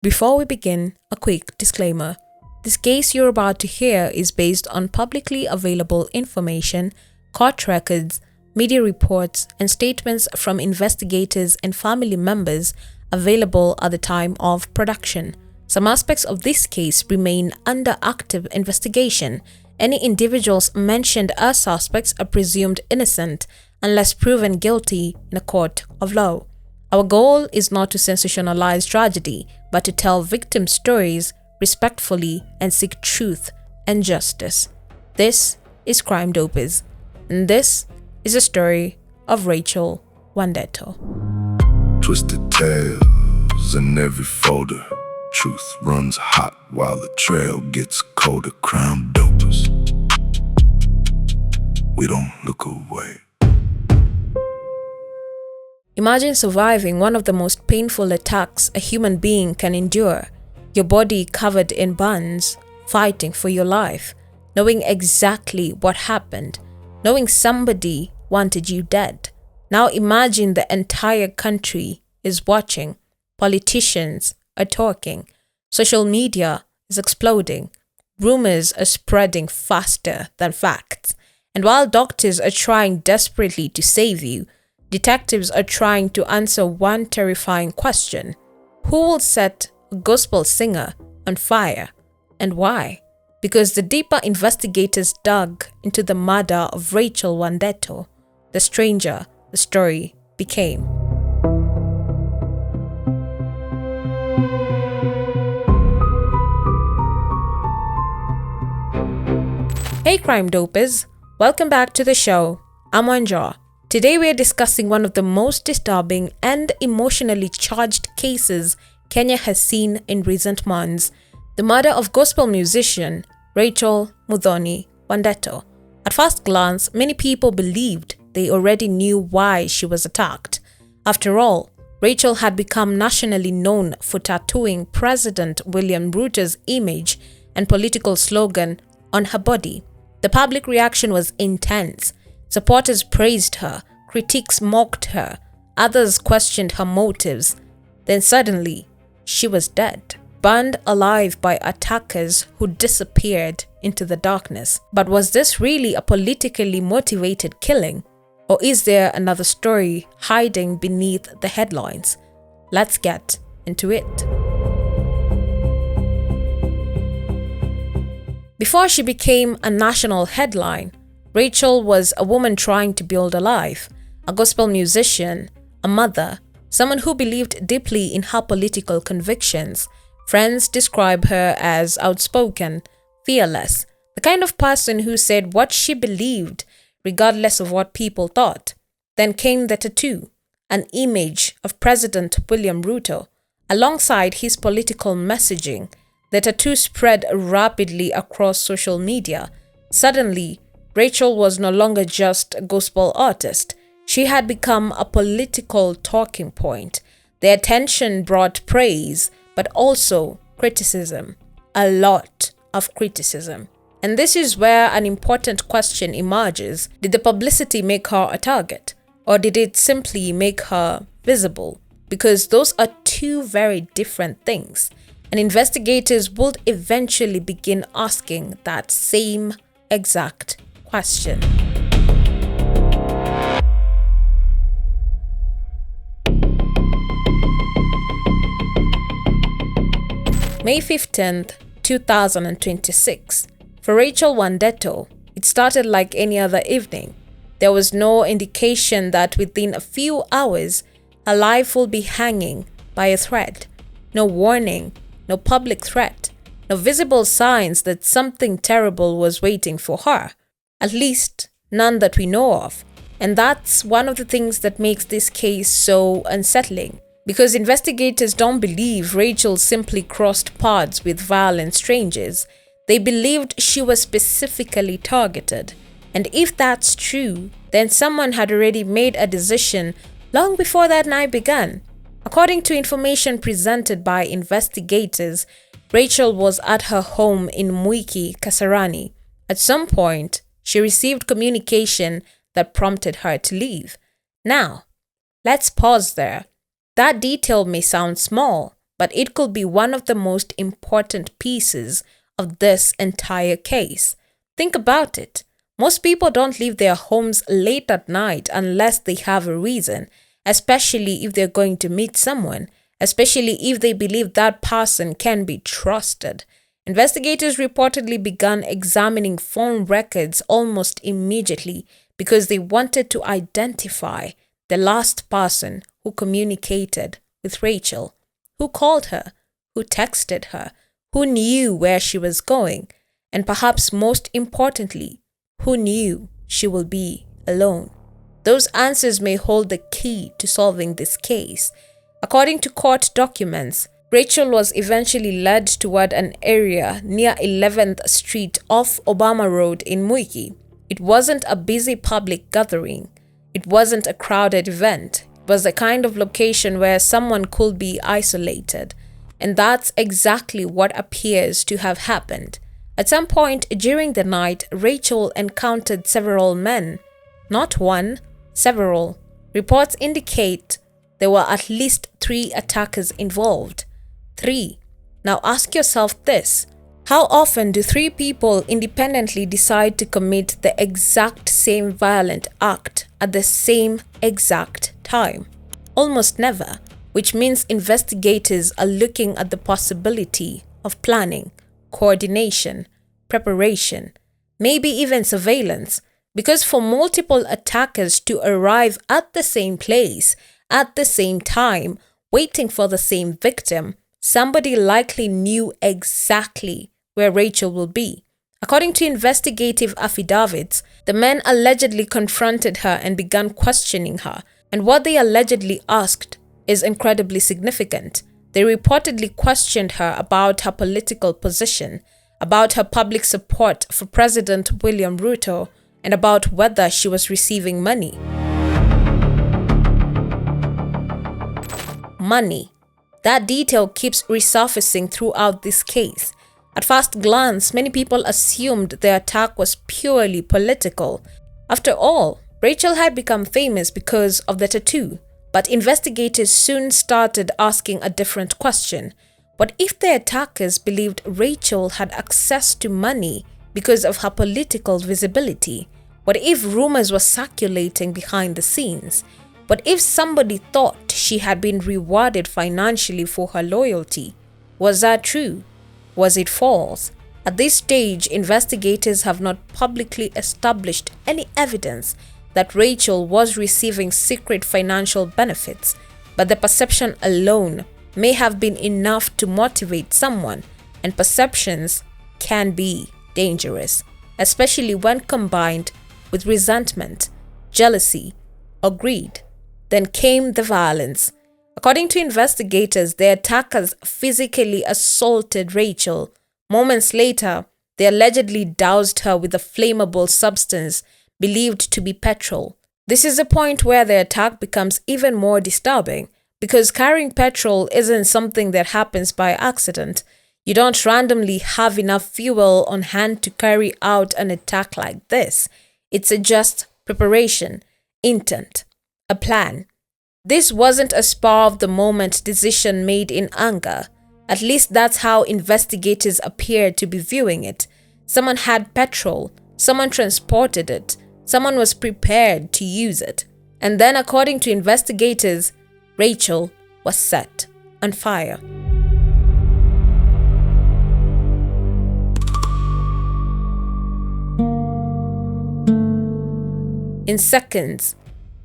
Before we begin, a quick disclaimer. This case you're about to hear is based on publicly available information, court records, media reports, and statements from investigators and family members available at the time of production. Some aspects of this case remain under active investigation. Any individuals mentioned as suspects are presumed innocent unless proven guilty in a court of law. Our goal is not to sensationalize tragedy, but to tell victim stories respectfully and seek truth and justice. This is Crime Dopers, and this is a story of Rachel Wandetto. Twisted tales in every folder. Truth runs hot while the trail gets colder. Crime Dopers, we don't look away. Imagine surviving one of the most painful attacks a human being can endure. Your body covered in burns, fighting for your life, knowing exactly what happened, knowing somebody wanted you dead. Now imagine the entire country is watching. Politicians are talking. Social media is exploding. Rumors are spreading faster than facts. And while doctors are trying desperately to save you, detectives are trying to answer one terrifying question. Who will set a gospel singer on fire, and why? Because the deeper investigators dug into the murder of Rachel Wandetto, the stranger the story became. Hey Crime Dopers, welcome back to the show. I'm Anja. Today we are discussing one of the most disturbing and emotionally charged cases Kenya has seen in recent months, the murder of gospel musician Rachel Mndoni Wandeto. At first glance, many people believed they already knew why she was attacked. After all, Rachel had become nationally known for tattooing President William Ruto's image and political slogan on her body. The public reaction was intense. Supporters praised her, critics mocked her, others questioned her motives. Then suddenly, she was dead, burned alive by attackers who disappeared into the darkness. But was this really a politically motivated killing? Or is there another story hiding beneath the headlines? Let's get into it. Before she became a national headline, Rachel was a woman trying to build a life, a gospel musician, a mother, someone who believed deeply in her political convictions. Friends describe her as outspoken, fearless, the kind of person who said what she believed regardless of what people thought. Then came the tattoo, an image of President William Ruto, alongside his political messaging. The tattoo spread rapidly across social media. Suddenly, Rachel was no longer just a gospel artist. She had become a political talking point. The attention brought praise, but also criticism. A lot of criticism. And this is where an important question emerges. Did the publicity make her a target? Or did it simply make her visible? Because those are two very different things. And investigators would eventually begin asking that same exact question. May 15th, 2026. For Rachel Wandetto, it started like any other evening. There was no indication that within a few hours, her life will be hanging by a thread. No warning, no public threat, no visible signs that something terrible was waiting for her. At least, none that we know of. And that's one of the things that makes this case so unsettling. Because investigators don't believe Rachel simply crossed paths with violent strangers. They believed she was specifically targeted. And if that's true, then someone had already made a decision long before that night began. According to information presented by investigators, Rachel was at her home in Mwiki, Kasarani. At some point, she received communication that prompted her to leave. Now, let's pause there. That detail may sound small, but it could be one of the most important pieces of this entire case. Think about it. Most people don't leave their homes late at night unless they have a reason, especially if they're going to meet someone, especially if they believe that person can be trusted. Investigators reportedly began examining phone records almost immediately because they wanted to identify the last person who communicated with Rachel, who called her, who texted her, who knew where she was going, and perhaps most importantly, who knew she will be alone. Those answers may hold the key to solving this case. According to court documents, Rachel was eventually led toward an area near 11th Street off Obama Road in Mwiki. It wasn't a busy public gathering. It wasn't a crowded event. It was the kind of location where someone could be isolated. And that's exactly what appears to have happened. At some point during the night, Rachel encountered several men. Not one, several. Reports indicate there were at least 3 attackers involved. 3. Now ask yourself this. How often do 3 people independently decide to commit the exact same violent act at the same exact time? Almost never, which means investigators are looking at the possibility of planning, coordination, preparation, maybe even surveillance, because for multiple attackers to arrive at the same place, at the same time, waiting for the same victim, somebody likely knew exactly where Rachel will be. According to investigative affidavits, the men allegedly confronted her and began questioning her, and what they allegedly asked is incredibly significant. They reportedly questioned her about her political position, about her public support for President William Ruto, and about whether she was receiving money. Money. That detail keeps resurfacing throughout this case. At first glance, many people assumed the attack was purely political. After all, Rachel had become famous because of the tattoo. But investigators soon started asking a different question. What if the attackers believed Rachel had access to money because of her political visibility? What if rumors were circulating behind the scenes? What if somebody thought she had been rewarded financially for her loyalty? Was that true? Was it false? At this stage, investigators have not publicly established any evidence that Rachel was receiving secret financial benefits, but the perception alone may have been enough to motivate someone, and perceptions can be dangerous, especially when combined with resentment, jealousy, or greed. Then came the violence. According to investigators, the attackers physically assaulted Rachel. Moments later, they allegedly doused her with a flammable substance believed to be petrol. This is a point where the attack becomes even more disturbing, because carrying petrol isn't something that happens by accident. You don't randomly have enough fuel on hand to carry out an attack like this. It's a just preparation, intent, a plan. This wasn't a spur-of-the-moment decision made in anger. At least that's how investigators appeared to be viewing it. Someone had petrol, someone transported it, someone was prepared to use it. And then, according to investigators, Rachel was set on fire. In seconds,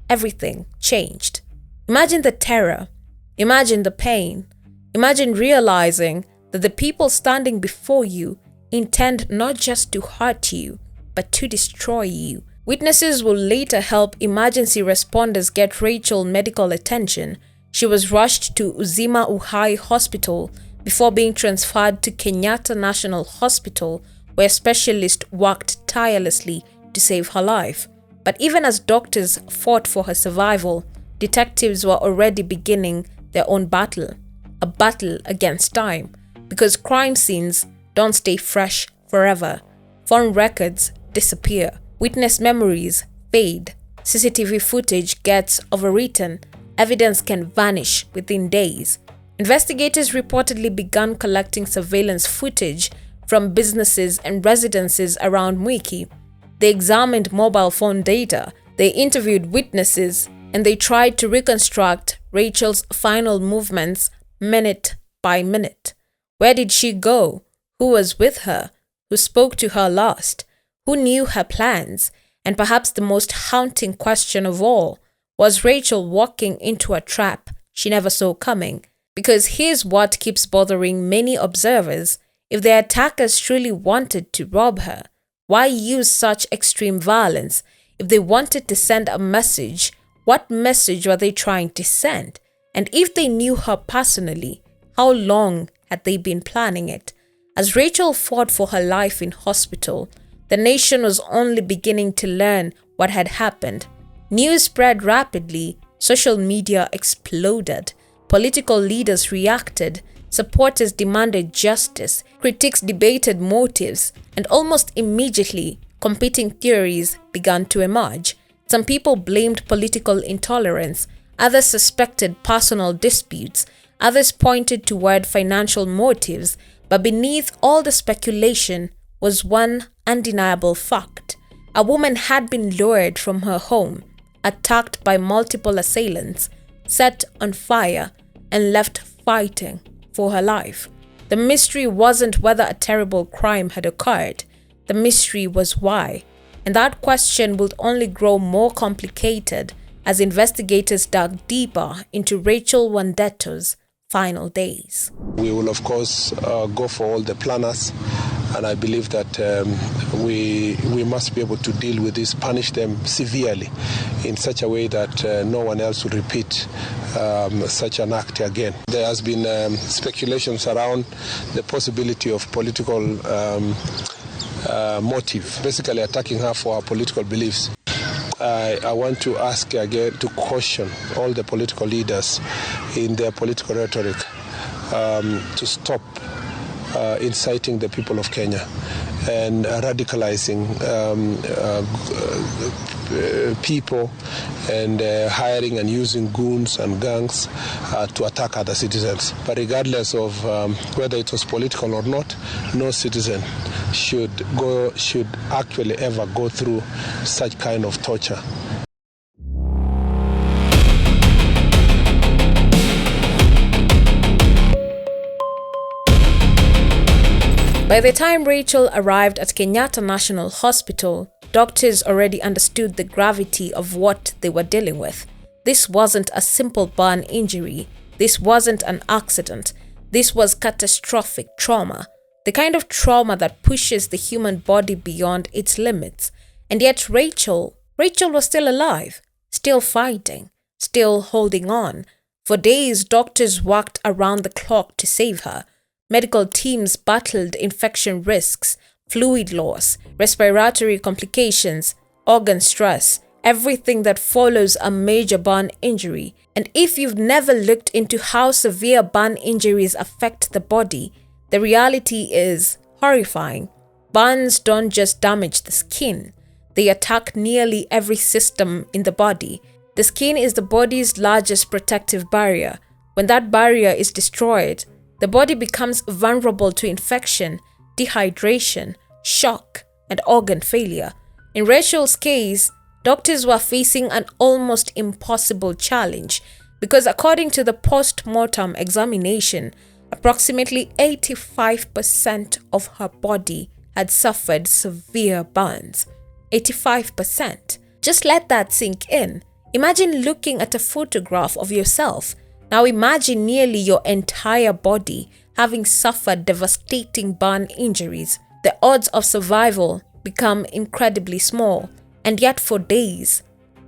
everything changed. Imagine the terror. Imagine the pain. Imagine realizing that the people standing before you intend not just to hurt you, but to destroy you. Witnesses will later help emergency responders get Rachel medical attention. She was rushed to Uzima Uhai Hospital before being transferred to Kenyatta National Hospital, where specialists worked tirelessly to save her life. But even as doctors fought for her survival, detectives were already beginning their own battle. A battle against time, because crime scenes don't stay fresh forever. Phone records disappear. Witness memories fade. CCTV footage gets overwritten. Evidence can vanish within days. Investigators reportedly began collecting surveillance footage from businesses and residences around Mwiki. They examined mobile phone data, they interviewed witnesses, and they tried to reconstruct Rachel's final movements minute by minute. Where did she go? Who was with her? Who spoke to her last? Who knew her plans? And perhaps the most haunting question of all, was Rachel walking into a trap she never saw coming? Because here's what keeps bothering many observers. If the attackers truly wanted to rob her, why use such extreme violence? If they wanted to send a message, what message were they trying to send? And if they knew her personally, how long had they been planning it? As Rachel fought for her life in hospital, the nation was only beginning to learn what had happened. News spread rapidly, social media exploded, political leaders reacted, supporters demanded justice, critics debated motives, and almost immediately, competing theories began to emerge. Some people blamed political intolerance, others suspected personal disputes, others pointed toward financial motives, but beneath all the speculation was one undeniable fact. A woman had been lured from her home, attacked by multiple assailants, set on fire, and left fighting for her life. The mystery wasn't whether a terrible crime had occurred. The mystery was why. And that question would only grow more complicated as investigators dug deeper into Rachel Wandetto's final days. We will, of course, go for all the planners, and I believe that we must be able to deal with this, punish them severely in such a way that no one else will repeat such an act again. There has been speculations around the possibility of political motive, basically attacking her for her political beliefs. I want to ask again to caution all the political leaders in their political rhetoric to stop inciting the people of Kenya and radicalizing people and hiring and using goons and gangs to attack other citizens. But regardless of whether it was political or not, no citizen should actually ever go through such kind of torture. By the time Rachel arrived at Kenyatta National Hospital, doctors already understood the gravity of what they were dealing with. This wasn't a simple burn injury. This wasn't an accident. This was catastrophic trauma. The kind of trauma that pushes the human body beyond its limits. And yet Rachel was still alive, still fighting, still holding on. For days, doctors worked around the clock to save her. Medical teams battled infection risks, fluid loss, respiratory complications, organ stress, everything that follows a major burn injury. And if you've never looked into how severe burn injuries affect the body, the reality is horrifying. Burns don't just damage the skin, they attack nearly every system in the body. The skin is the body's largest protective barrier. When that barrier is destroyed, the body becomes vulnerable to infection, dehydration, shock, and organ failure. In Rachel's case, doctors were facing an almost impossible challenge because according to the post-mortem examination, approximately 85% of her body had suffered severe burns. 85%. Just let that sink in. Imagine looking at a photograph of yourself. Now imagine nearly your entire body having suffered devastating burn injuries. The odds of survival become incredibly small. And yet for days,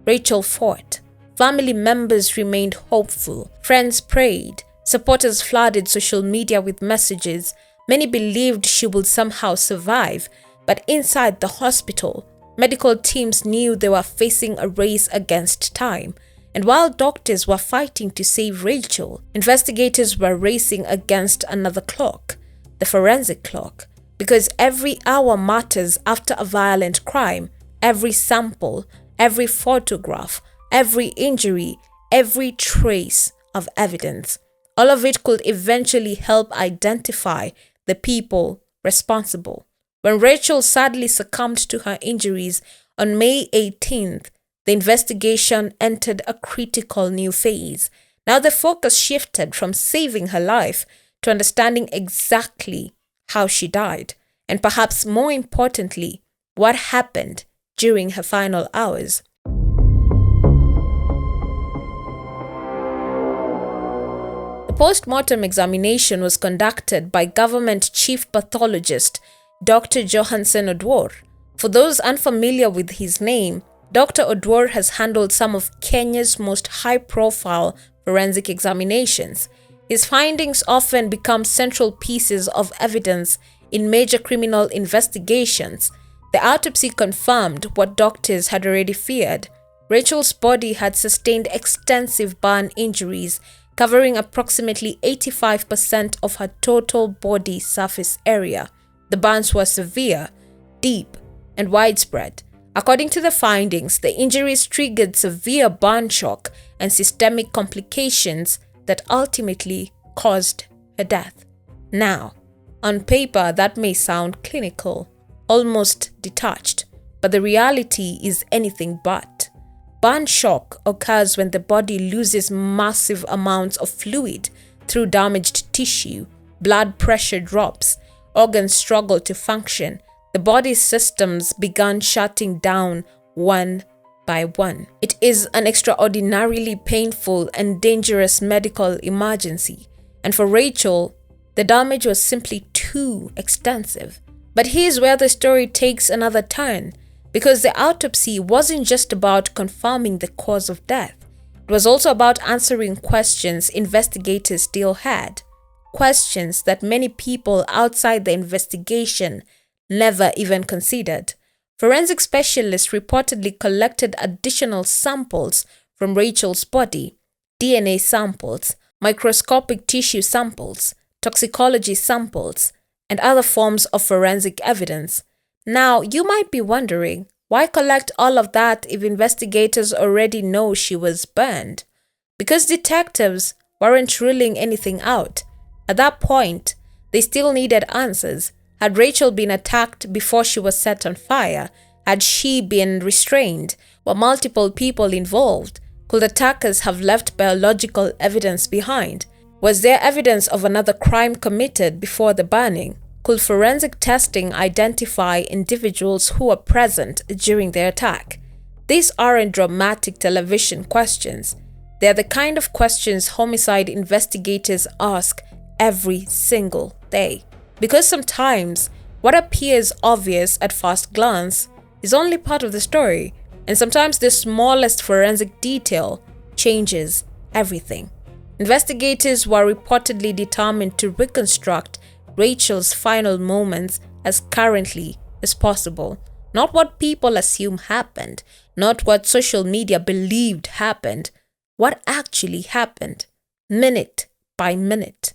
Rachel fought. Family members remained hopeful. Friends prayed. Supporters flooded social media with messages. Many believed she would somehow survive. But inside the hospital, medical teams knew they were facing a race against time. And while doctors were fighting to save Rachel, investigators were racing against another clock, the forensic clock. Because every hour matters after a violent crime. Every sample, every photograph, every injury, every trace of evidence. All of it could eventually help identify the people responsible. When Rachel sadly succumbed to her injuries on May 18th, the investigation entered a critical new phase. Now the focus shifted from saving her life to understanding exactly how she died, and perhaps more importantly, what happened during her final hours. The post-mortem examination was conducted by government chief pathologist Dr. Johansen Oduor. For those unfamiliar with his name, Dr. Oduor has handled some of Kenya's most high-profile forensic examinations. His findings often become central pieces of evidence in major criminal investigations. The autopsy confirmed what doctors had already feared. Rachel's body had sustained extensive burn injuries, covering approximately 85% of her total body surface area. The burns were severe, deep, and widespread. According to the findings, the injuries triggered severe burn shock and systemic complications that ultimately caused her death. Now, on paper, that may sound clinical, almost detached, but the reality is anything but. Burn shock occurs when the body loses massive amounts of fluid through damaged tissue, blood pressure drops, organs struggle to function, the body's systems began shutting down one by one. It is an extraordinarily painful and dangerous medical emergency, and for Rachel, the damage was simply too extensive. But here's where the story takes another turn, because the autopsy wasn't just about confirming the cause of death. It was also about answering questions investigators still had, questions that many people outside the investigation never even considered. Forensic specialists reportedly collected additional samples from Rachel's body: DNA samples, microscopic tissue samples, toxicology samples, and other forms of forensic evidence. Now, you might be wondering, why collect all of that if investigators already know she was burned? Because detectives weren't ruling anything out. At that point, they still needed answers. Had Rachel been attacked before she was set on fire? Had she been restrained? Were multiple people involved? Could attackers have left biological evidence behind? Was there evidence of another crime committed before the burning? Could forensic testing identify individuals who were present during the attack? These aren't dramatic television questions. They're the kind of questions homicide investigators ask every single day. Because sometimes what appears obvious at first glance is only part of the story, and sometimes the smallest forensic detail changes everything. Investigators were reportedly determined to reconstruct Rachel's final moments as currently as possible. Not what people assume happened, not what social media believed happened, what actually happened, minute by minute,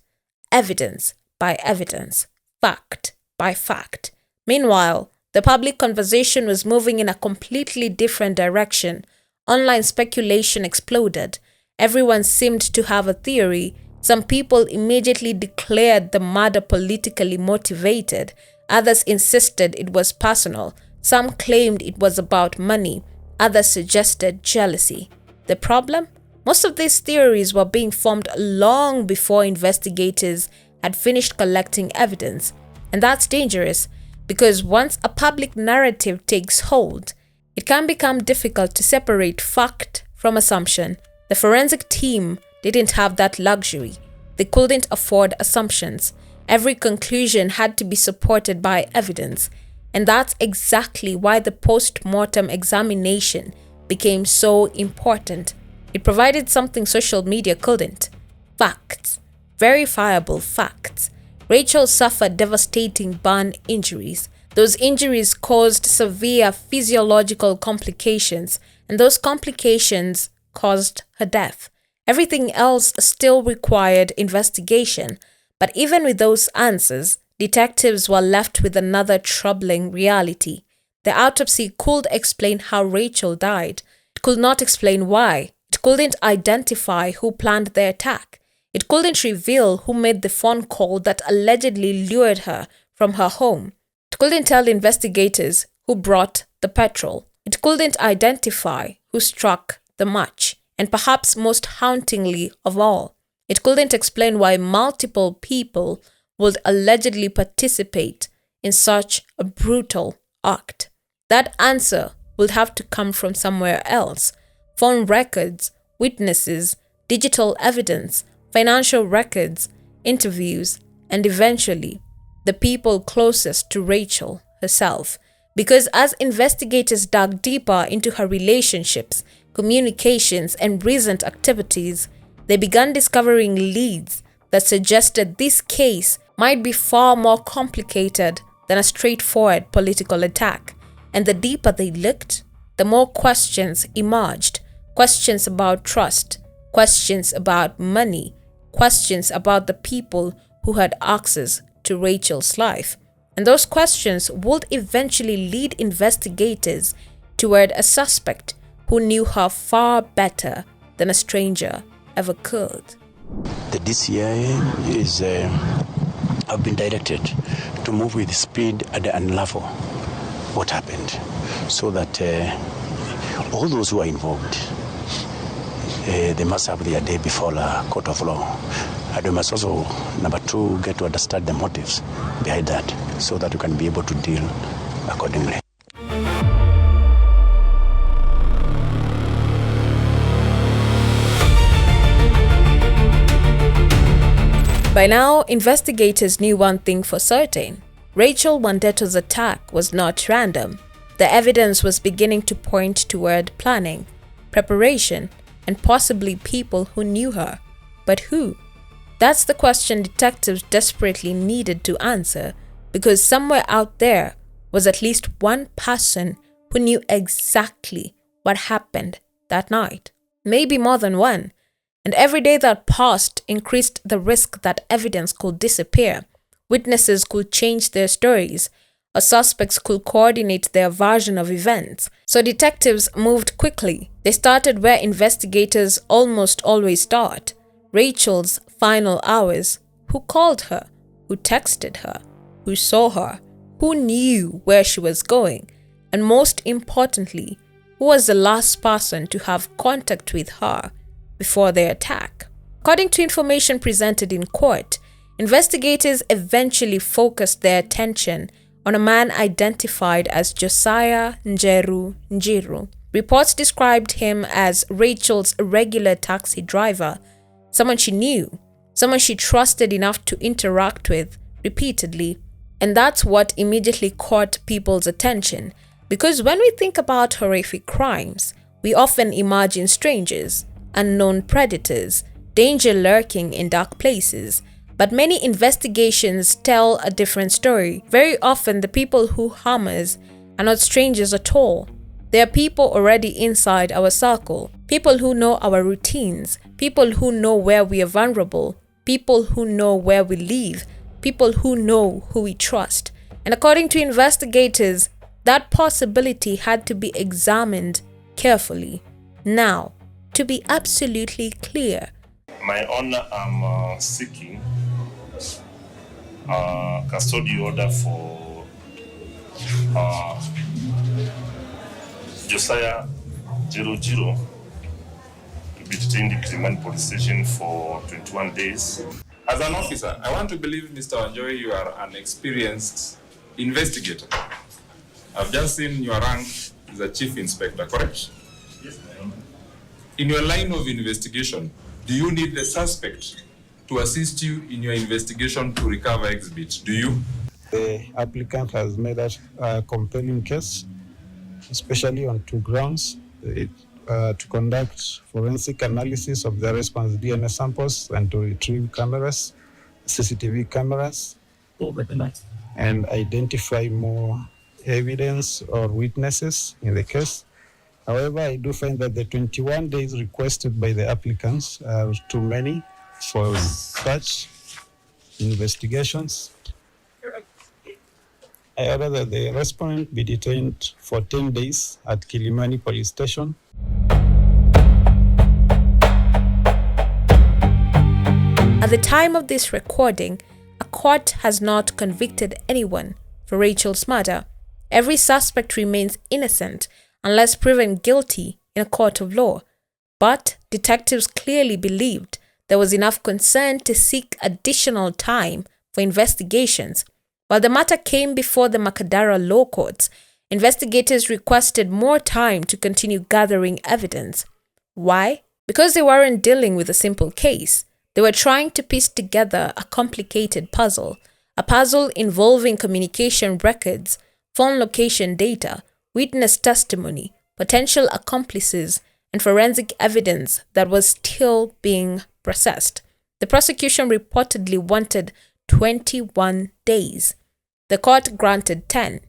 evidence by evidence, fact by fact. Meanwhile, the public conversation was moving in a completely different direction. Online speculation exploded. Everyone seemed to have a theory. Some people immediately declared the murder politically motivated. Others insisted it was personal. Some claimed it was about money. Others suggested jealousy. The problem? Most of these theories were being formed long before investigators had finished collecting evidence. And that's dangerous, because once a public narrative takes hold, it can become difficult to separate fact from assumption. The forensic team didn't have that luxury. They couldn't afford assumptions. Every conclusion had to be supported by evidence. And that's exactly why the post-mortem examination became so important. It provided something social media couldn't: facts, verifiable facts. Rachel suffered devastating burn injuries. Those injuries caused severe physiological complications, and those complications caused her death. Everything else still required investigation, but even with those answers, detectives were left with another troubling reality. The autopsy could explain how Rachel died. It could not explain why. It couldn't identify who planned the attack. It couldn't reveal who made the phone call that allegedly lured her from her home. It couldn't tell investigators who brought the petrol. It couldn't identify who struck the match. And perhaps most hauntingly of all, it couldn't explain why multiple people would allegedly participate in such a brutal act. That answer would have to come from somewhere else. Phone records, witnesses, digital evidence, financial records, interviews, and eventually, the people closest to Rachel herself. Because as investigators dug deeper into her relationships, communications, and recent activities, they began discovering leads that suggested this case might be far more complicated than a straightforward political attack. And the deeper they looked, the more questions emerged. Questions about trust, questions about money, questions about the people who had access to Rachel's life. And those questions would eventually lead investigators toward a suspect who knew her far better than a stranger ever could. The DCI have been directed to move with speed and unravel what happened, so that all those who are involved, they must have their day before a court of law. And we must also, number two, get to understand the motives behind that, so that we can be able to deal accordingly. By now, investigators knew one thing for certain. Rachel Wandetto's attack was not random. The evidence was beginning to point toward planning, preparation, and possibly people who knew her. But who? That's the question detectives desperately needed to answer, because somewhere out there was at least one person who knew exactly what happened that night. Maybe more than one. And every day that passed increased the risk that evidence could disappear. Witnesses could change their stories, or suspects could coordinate their version of events. So detectives moved quickly. They started where investigators almost always start: Rachel's final hours. Who called her? Who texted her? Who saw her? Who knew where she was going? And most importantly, who was the last person to have contact with her before their attack? According to information presented in court, investigators eventually focused their attention on a man identified as Josiah Njeru. Reports described him as Rachel's regular taxi driver, someone she knew, someone she trusted enough to interact with repeatedly. And that's what immediately caught people's attention, because when we think about horrific crimes, we often imagine strangers, unknown predators, danger lurking in dark places. But many investigations tell a different story. Very often, the people who harm us are not strangers at all. They are people already inside our circle, people who know our routines, people who know where we are vulnerable, people who know where we live, people who know who we trust. And according to investigators, that possibility had to be examined carefully. Now, to be absolutely clear, My Honor, I'm seeking custody order for Josiah Njeru to be detained in Kirinyaga police station for 21 days. As an officer, I want to believe, Mr. Wandeto, you are an experienced investigator. I've just seen your rank as a chief inspector, correct? Yes, ma'am. In your line of investigation, do you need the suspect to assist you in your investigation to recover exhibits? Do you? The applicant has made a compelling case, especially on two grounds: to conduct forensic analysis of the respondent's DNA samples and to retrieve cameras, CCTV cameras, and identify more evidence or witnesses in the case. However, I do find that the 21 days requested by the applicants are too many for such investigations. I order that the respondent be detained for 10 days at Kirinyaga police station. the time of this recording, a court has not convicted anyone for Rachel's murder. Every suspect remains innocent unless proven guilty in a court of law. But detectives clearly believed there was enough concern to seek additional time for investigations. While the matter came before the Makadara law courts, investigators requested more time to continue gathering evidence. Why? Because they weren't dealing with a simple case. They were trying to piece together a complicated puzzle, a puzzle involving communication records, phone location data, witness testimony, potential accomplices, and forensic evidence that was still being processed. The prosecution reportedly wanted 21 days. The court granted 10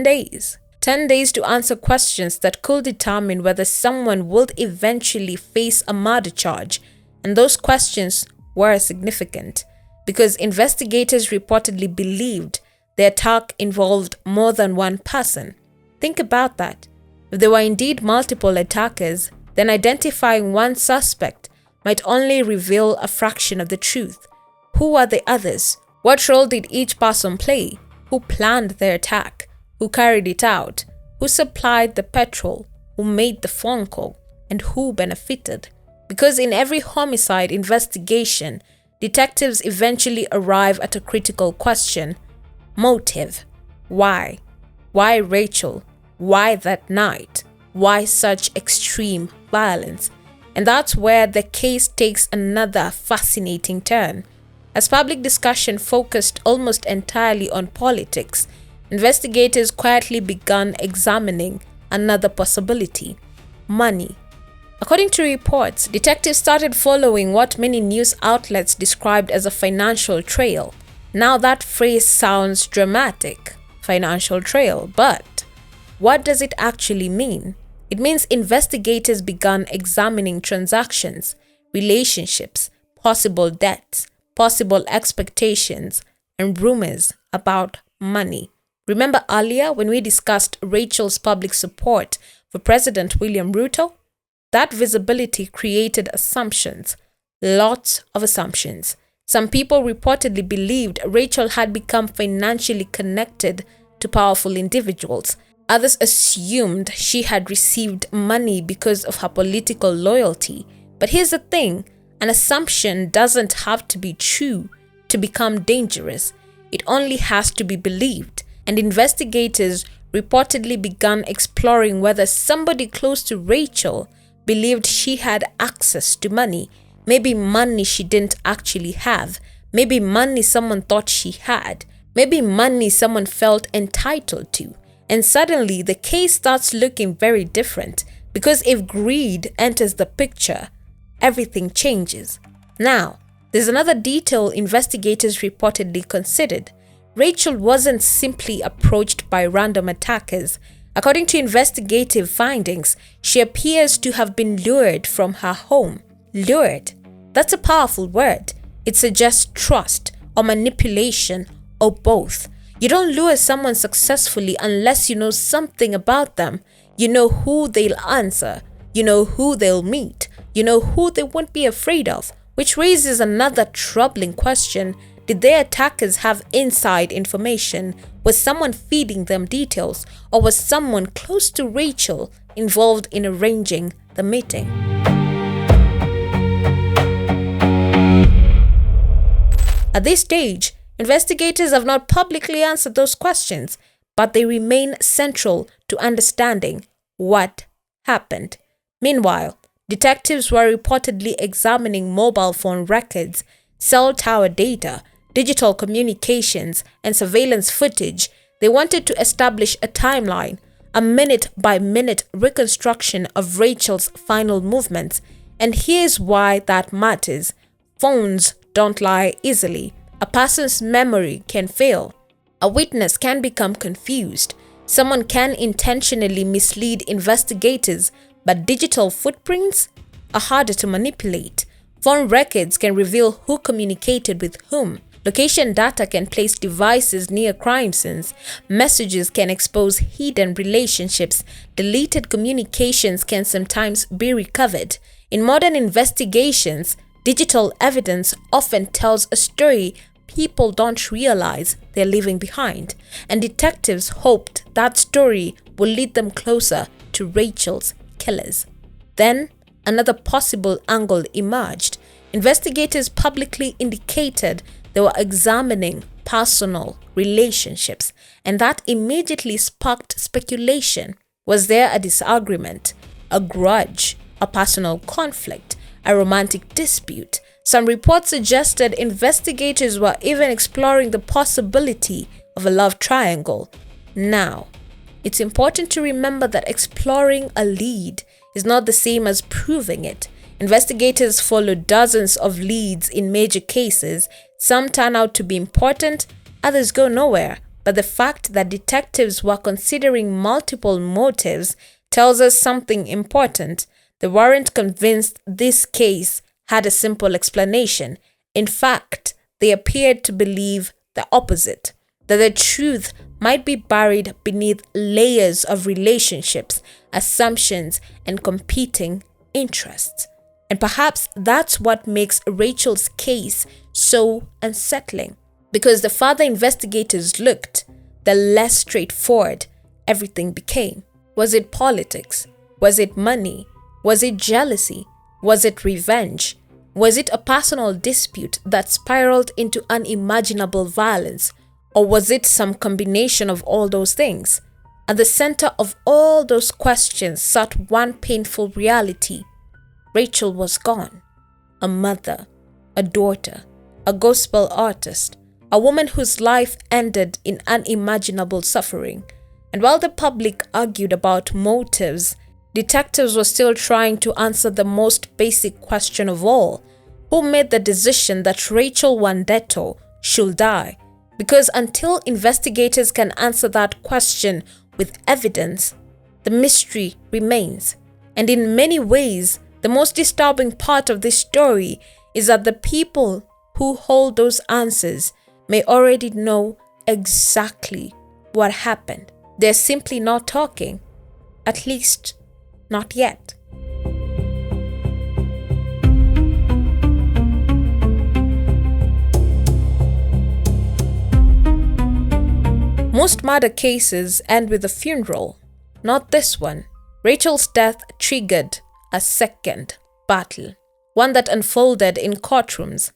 days. 10 days to answer questions that could determine whether someone would eventually face a murder charge. And those questions were significant because investigators reportedly believed the attack involved more than one person. Think about that. If there were indeed multiple attackers, then identifying one suspect might only reveal a fraction of the truth. Who are the others? What role did each person play? Who planned the attack? Who carried it out? Who supplied the petrol? Who made the phone call? And who benefited? Because in every homicide investigation, detectives eventually arrive at a critical question. Motive. Why? Why Rachel? Why that night? Why such extreme violence? And that's where the case takes another fascinating turn. As public discussion focused almost entirely on politics, investigators quietly began examining another possibility: money. According to reports, detectives started following what many news outlets described as a financial trail. Now that phrase sounds dramatic, financial trail, but what does it actually mean? It means investigators began examining transactions, relationships, possible debts, possible expectations, and rumors about money. Remember earlier when we discussed Rachel's public support for President William Ruto? That visibility created assumptions, lots of assumptions. Some people reportedly believed Rachel had become financially connected to powerful individuals. Others assumed she had received money because of her political loyalty. But here's the thing, an assumption doesn't have to be true to become dangerous. It only has to be believed. And investigators reportedly began exploring whether somebody close to Rachel believed she had access to money. Maybe money she didn't actually have. Maybe money someone thought she had. Maybe money someone felt entitled to. And suddenly the case starts looking very different, because if greed enters the picture, everything changes. Now, there's another detail investigators reportedly considered. Rachel wasn't simply approached by random attackers. According to investigative findings, she appears to have been lured from her home. Lured. That's a powerful word. It suggests trust or manipulation or both. You don't lure someone successfully unless you know something about them. You know who they'll answer. You know who they'll meet. You know who they won't be afraid of. Which raises another troubling question. Did their attackers have inside information? Was someone feeding them details? Or was someone close to Rachel involved in arranging the meeting? At this stage, investigators have not publicly answered those questions, but they remain central to understanding what happened. Meanwhile, detectives were reportedly examining mobile phone records, cell tower data, digital communications, and surveillance footage. They wanted to establish a timeline, a minute-by-minute reconstruction of Rachel's final movements. And here's why that matters. Phones don't lie easily. A person's memory can fail. A witness can become confused. Someone can intentionally mislead investigators, but digital footprints are harder to manipulate. Phone records can reveal who communicated with whom. Location data can place devices near crime scenes. Messages can expose hidden relationships. Deleted communications can sometimes be recovered. In modern investigations, Digital evidence often tells a story people don't realize they're leaving behind, and detectives hoped that story will lead them closer to Rachel's killers. Then, another possible angle emerged. Investigators publicly indicated they were examining personal relationships, and that immediately sparked speculation. Was there a disagreement, a grudge, a personal conflict, a romantic dispute? Some reports suggested investigators were even exploring the possibility of a love triangle. Now, it's important to remember that exploring a lead is not the same as proving it. Investigators follow dozens of leads in major cases. Some turn out to be important, others go nowhere. But the fact that detectives were considering multiple motives tells us something important. They weren't convinced this case had a simple explanation. In fact, they appeared to believe the opposite, that the truth might be buried beneath layers of relationships, assumptions, and competing interests. And perhaps that's what makes Rachel's case so unsettling. Because the further investigators looked, the less straightforward everything became. Was it politics? Was it money? Was it jealousy? Was it revenge? Was it a personal dispute that spiraled into unimaginable violence? Or was it some combination of all those things? At the center of all those questions sat one painful reality. Rachel was gone. A mother, a daughter, a gospel artist, a woman whose life ended in unimaginable suffering. And while the public argued about motives, detectives were still trying to answer the most basic question of all: who made the decision that Rachel Wandetto should die? Because until investigators can answer that question with evidence, the mystery remains. And in many ways, the most disturbing part of this story is that the people who hold those answers may already know exactly what happened. They're simply not talking, at least not yet. Most murder cases end with a funeral. Not this one. Rachel's death triggered a second battle, one that unfolded in courtrooms,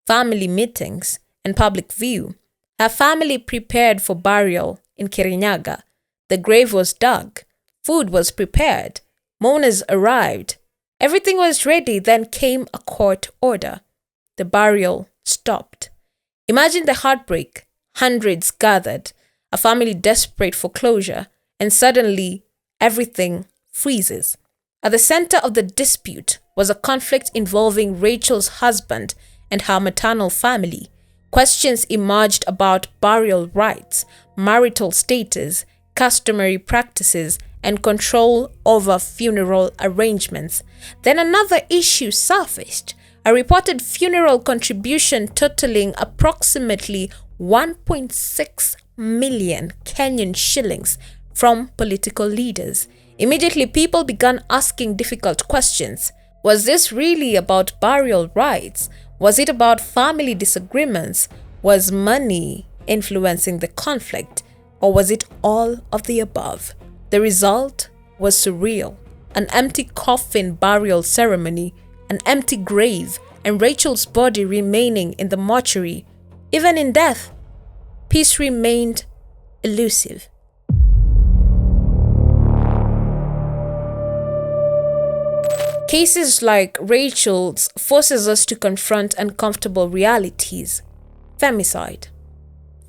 family meetings, and public view. Her family prepared for burial in Kirinyaga. The grave was dug. Food was prepared. Mourners arrived. Everything was ready. Then came a court order. The burial stopped. Imagine the heartbreak. Hundreds gathered, a family desperate for closure, and suddenly everything freezes. At the center of the dispute was a conflict involving Rachel's husband and her maternal family. Questions emerged about burial rights, marital status, customary practices, and control over funeral arrangements. Then another issue surfaced: a reported funeral contribution totaling approximately 1.6 million Kenyan shillings from political leaders. Immediately, people began asking difficult questions. Was this really about burial rights? Was it about family disagreements? Was money influencing the conflict? Or was it all of the above? The result was surreal. An empty coffin burial ceremony, an empty grave, and Rachel's body remaining in the mortuary. Even in death, peace remained elusive. Cases like Rachel's forces us to confront uncomfortable realities: femicide,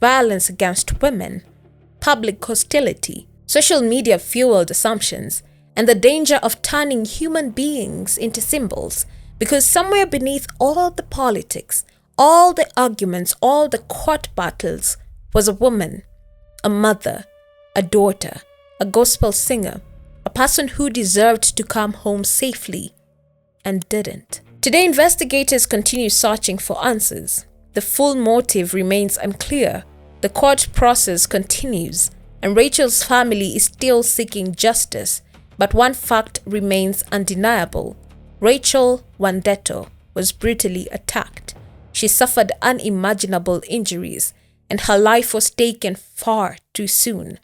violence against women, public hostility, social media-fueled assumptions, and the danger of turning human beings into symbols. Because somewhere beneath all the politics, all the arguments, all the court battles, was a woman, a mother, a daughter, a gospel singer, a person who deserved to come home safely and didn't. Today, investigators continue searching for answers. The full motive remains unclear. The court process continues, and Rachel's family is still seeking justice. But one fact remains undeniable: Rachel Wandetto was brutally attacked. She suffered unimaginable injuries, and her life was taken far too soon.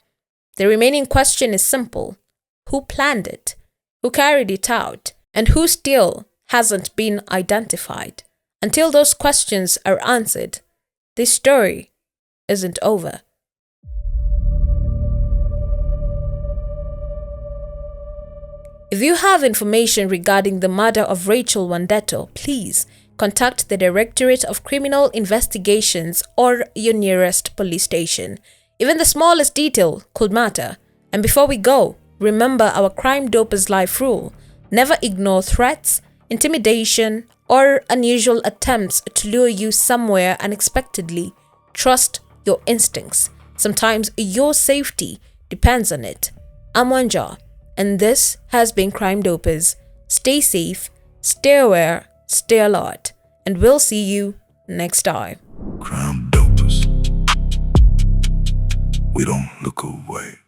The remaining question is simple. Who planned it? Who carried it out? And who still hasn't been identified? Until those questions are answered, this story isn't over. If you have information regarding the murder of Rachel Wandetto, please contact the Directorate of Criminal Investigations or your nearest police station. Even the smallest detail could matter. And before we go, remember our Crime Dopers Life rule. Never ignore threats, intimidation, or unusual attempts to lure you somewhere unexpectedly. Trust your instincts. Sometimes your safety depends on it. I'm Anja, and this has been Crime Dopers. Stay safe, stay aware, stay alert, and we'll see you next time. Crime Dopers. We don't look away.